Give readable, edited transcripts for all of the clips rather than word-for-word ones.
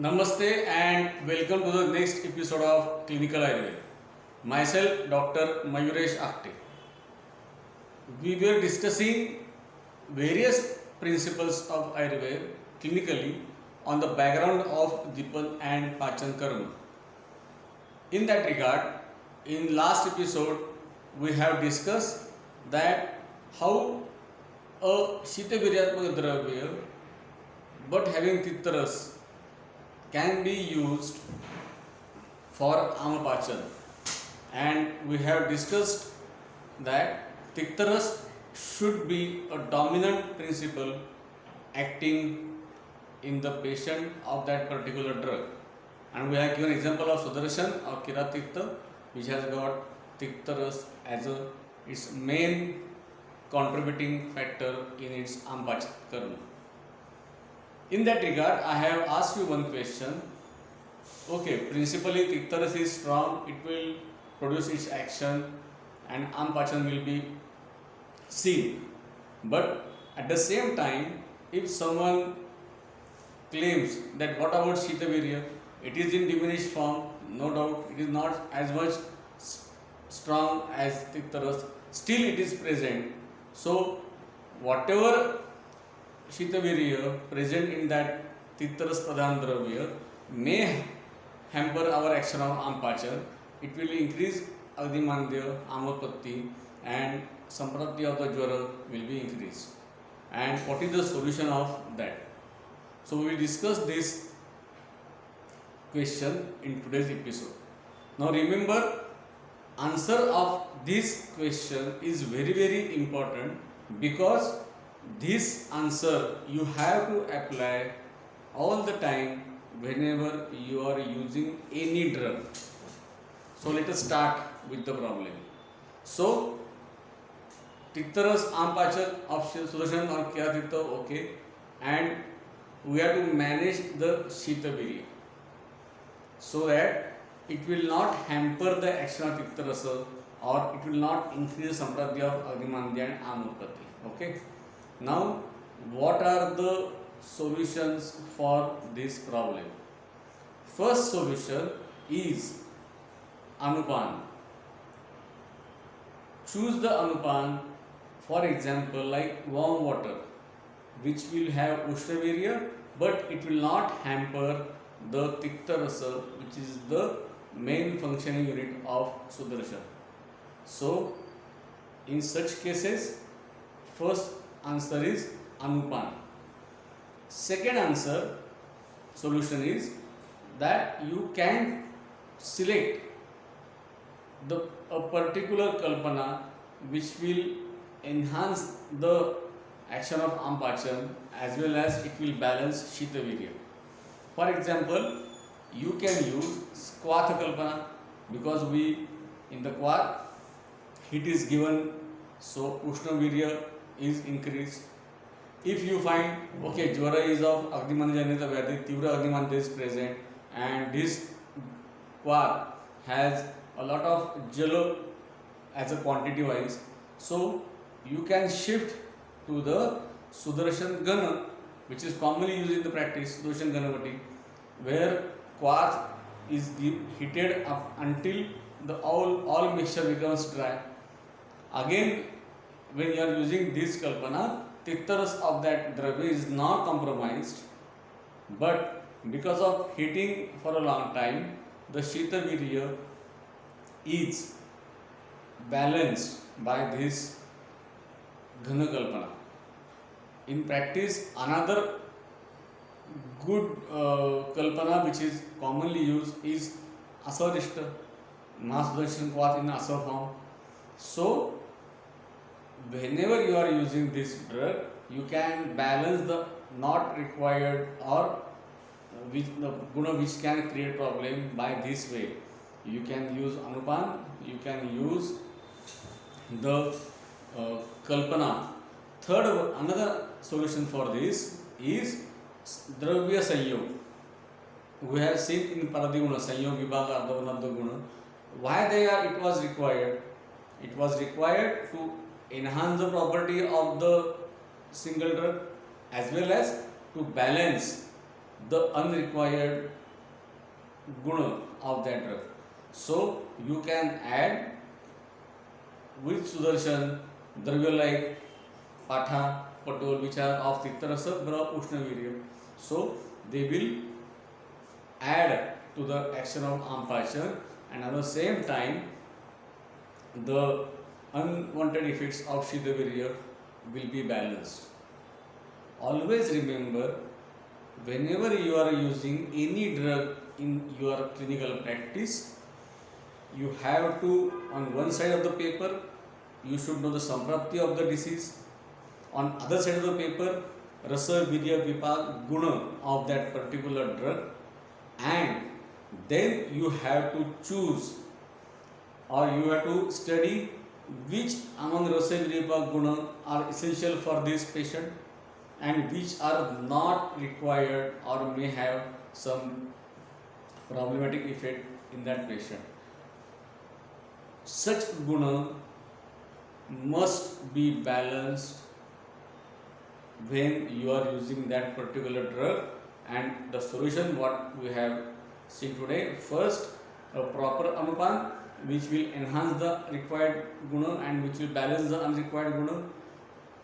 Namaste and welcome to the next episode of Clinical Ayurveda. Myself, Dr. Mayuresh Agte. We were discussing various principles of Ayurveda clinically on the background of Dipan and Pachan Karma. In that regard, in last episode, we have discussed that how a Shitaviryatmaka Dravya but having Tittaras can be used for Amapachan, and we have discussed that Tittaras should be a dominant principle acting in the patient of that particular drug, and we have given example of Sudarshan or Kiratitta, which has got Tittaras as its main contributing factor in its Ampachan karma. In that regard, I have asked you one question. Okay, principally Tittaras is strong, it will produce its action and Ampachan will be seen. But at the same time, if someone claims that what about Shitavirya, it is in diminished form, no doubt, it is not as much strong as Tittaras, still it is present. So, whatever Shitavirya present in that Tittaras Pradhan Dravya may hamper our action of Ampachan. It will increase Agdimandya, Amotpatti, and Samprati of the Jwara will be increased. And what is the solution of that? So we will discuss this question in today's episode. Now remember, answer of this question is very important, because this answer you have to apply all the time whenever you are using any drug. So let us start with the problem. So Tittaras, Ampachan of Sudarshan or Kiratitta, okay, and we have to manage the Shitavirya so that it will not hamper the action of Tittarasa, or it will not increase the Sampradya of Agdimandya and Amotpatti. Okay. Now, what are the solutions for this problem? First solution is Anupan. Choose the Anupan, for example, like warm water, which will have Ushnavirya, but it will not hamper the Tiktarasa, which is the main functioning unit of Sudarshan. So, in such cases, first answer is Anupan. Second answer, solution is that you can select a particular Kalpana which will enhance the action of Ampachan as well as it will balance Shitavirya. For example, you can use Squatha Kalpana, because in the Quath heat is given, so Ushnavirya is increased. If you find, okay, Jwara is of Agdimandya Janita Vyadhi, Tivra Agdimandya is present, and this Quath has a lot of Jalo as a quantity wise, so you can shift to the Sudarshan Gana, which is commonly used in the practice, Sudarshan Ganapati, where Quath is heated up until the all mixture becomes dry. Again, when you are using this Kalpana, Tittaras of that Dravya is not compromised, but because of heating for a long time, the Shitavirya is balanced by this Ghana Kalpana. In practice, another good Kalpana which is commonly used is Asarishta, Mahasudarshan Quath in Asar form. So, whenever you are using this drug, you can balance the not required or the Guna which can create problem by this way. You can use Anupan, you can use the Kalpana. Third, another solution for this is Dravya Sanyog. We have seen in Paradiguna, Sanyog, Vibhaga, Ardhavana, Guna. Why it was required? It was required to enhance the property of the single drug as well as to balance the unrequired guna of that drug. So you can add with Sudarshan dravya like Patha, Patol, which are of Tiktarasa, Bra, Ushnavirya. So they will add to the action of Ampachar, and at the same time the unwanted effects of Shitavirya will be balanced. Always remember, whenever you are using any drug in your clinical practice, you have to, on one side of the paper, you should know the samprapti of the disease. On other side of the paper, rasa, virya, vipag, guna of that particular drug, and then you have to choose, or you have to study which among rasa, virya, vipag, guna are essential for this patient and which are not required or may have some problematic effect in that patient. Such guna must be balanced when you are using that particular drug, and the solution what we have seen today: first, a proper anupan which will enhance the required guna and which will balance the unrequired guna,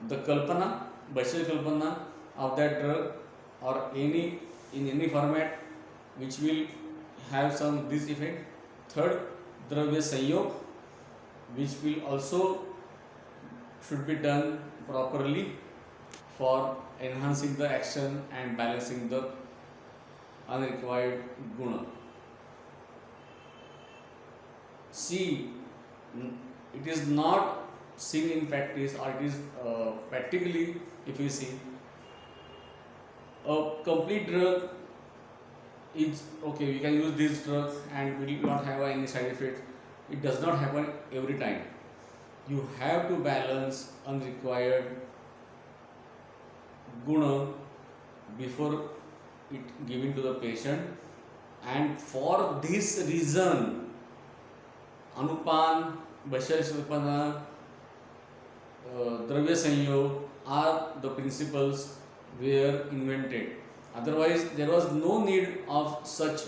the kalpana, Bashir kalpana of that drug or any in any format which will have some this effect. Third, dravya sanyog, which will also should be done properly for enhancing the action and balancing the unrequired guna. See, it is not seen in practice, or it is practically, if you see, a complete drug is okay, we can use this drug and we will not have any side effects. It does not happen every time. You have to balance unrequired guna before it given to the patient, and for this reason anupan, bashar shalpana, dravya sanyog are the principles were invented. Otherwise there was no need of such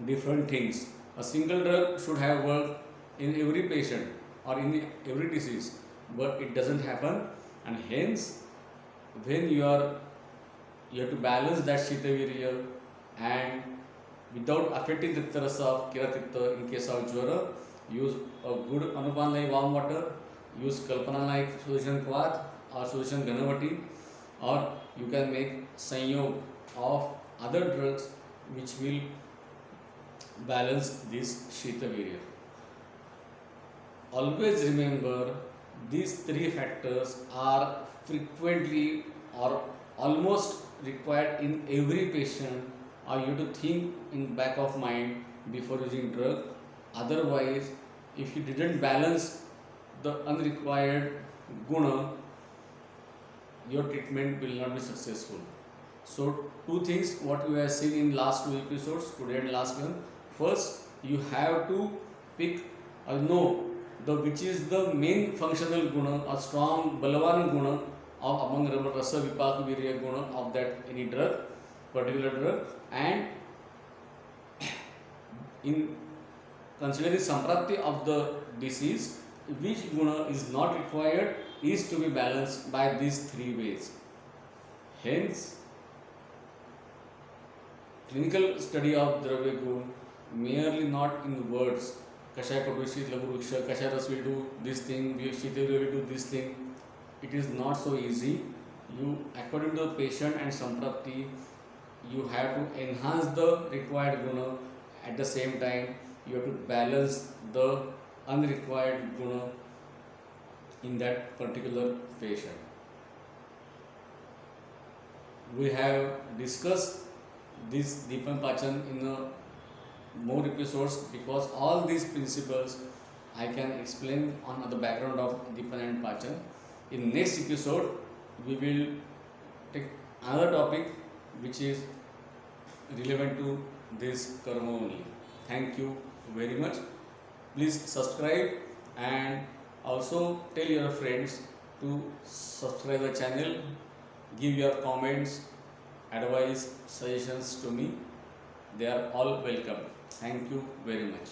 different things. A single drug should have worked in every patient or in every disease, but it doesn't happen, and hence when you have to balance that shitavirya and without affecting the rasa of kiratikta. In case of jwara, use a good anupan like warm water, use kalpana like Sudarshan Kvat or Sudarshan Ganavati, or you can make sanyog of other drugs which will balance this shitavirya. Always remember, these three factors are frequently or almost required in every patient, or you have to think in back of mind before using drug. Otherwise, if you didn't balance the unrequired guna, your treatment will not be successful. So two things what we have seen in last two episodes, today and last one. First, you have to pick or know the which is the main functional guna or strong balavan guna of among rasa, vipak, virya guna of that any drug, particular drug, and in considering samprapti of the disease, which guna is not required is to be balanced by these three ways. Hence, clinical study of dravya gun merely not in words. Kashaya Kadushi Laguruksha, Kashaya Ras will do this thing, Shitavirya will do this thing. It is not so easy. You, according to the patient and samprapti, you have to enhance the required guna. At the same time, you have to balance the unrequired guna in that particular patient. We have discussed this Deepan Pachan in more episodes, because all these principles I can explain on the background of Deepan and Pachan. In next episode, we will take another topic which is relevant to this karma only. Thank you very much. Please subscribe and also tell your friends to subscribe the channel, give your comments advice, suggestions to me. They are all welcome. Thank you very much.